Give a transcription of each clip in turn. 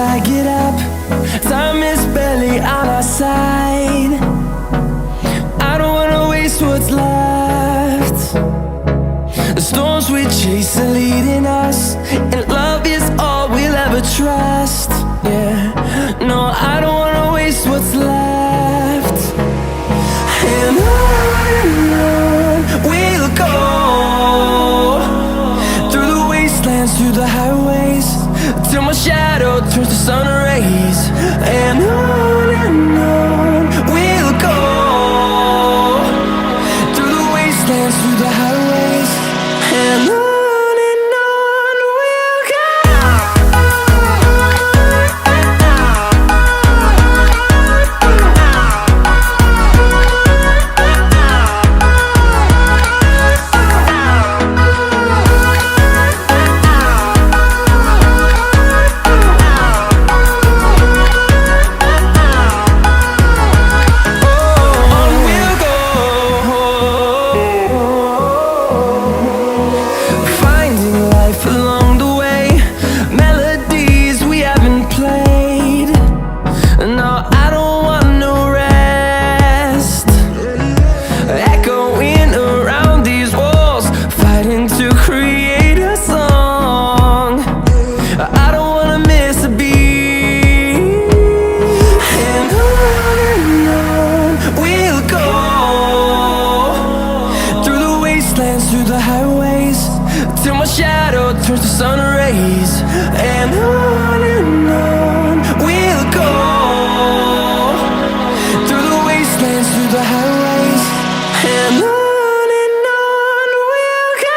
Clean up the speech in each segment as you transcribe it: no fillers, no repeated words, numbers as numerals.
I get up. Time is barely on our side. I don't wanna waste what's left. The storms we chase are leading us, and love is all we'll ever trust. Yeah, no, I don't wanna waste what's left. And on we'll go, through the wastelands, through the highways, till my shadow turns to sun rays. And on we'll go, through the wastelands, through the highways, and on we'll go. Through the highways, till my shadow turns to sun rays. And on we'll go, through the wastelands, through the highways, and on we'll go.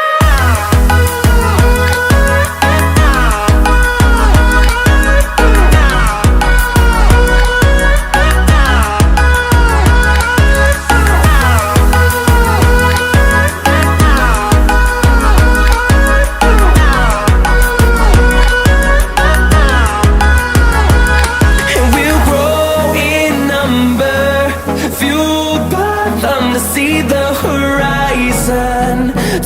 See the horizon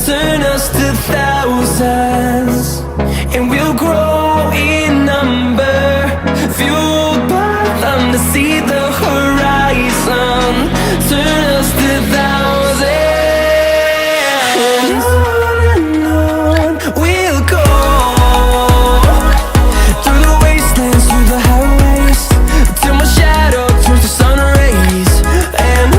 turn us to thousands, and we'll grow in number, fueled by them. To see the horizon turn us to thousands, and on we'll go, through the wastelands, through the highways, till my shadow turns to sun rays. And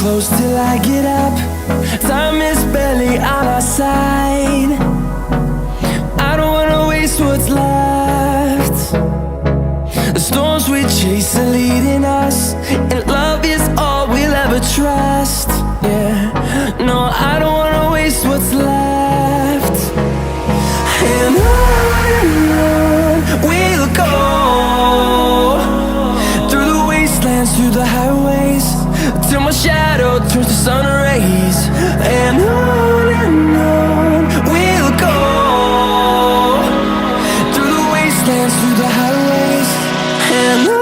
close till I get up. Time is barely on our side. I don't wanna waste what's left. The storms we chase are leading us, and love is all we'll ever trust. Yeah, no, I don't wanna waste what's left. And on we'll go, through the wastelands, through the highways, till my shadow turns to sun rays. And on we'll go, through the wastelands, through the highways, and on.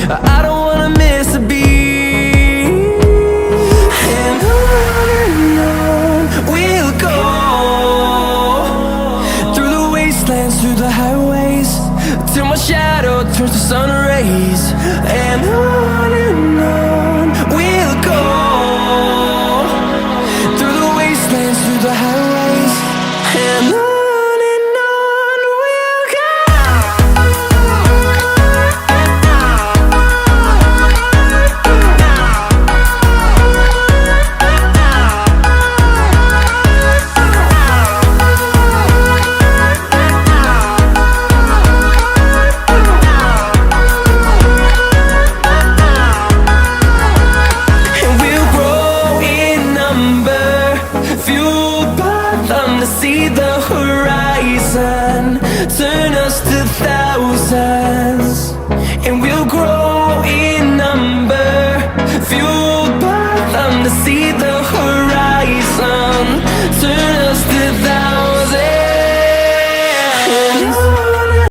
I don't wanna miss a beat. till my shadow turns to sun rays. And on we'll go, through the wastelands, through the highways. And on we'll go. See the horizon turn us to thousands, and we'll grow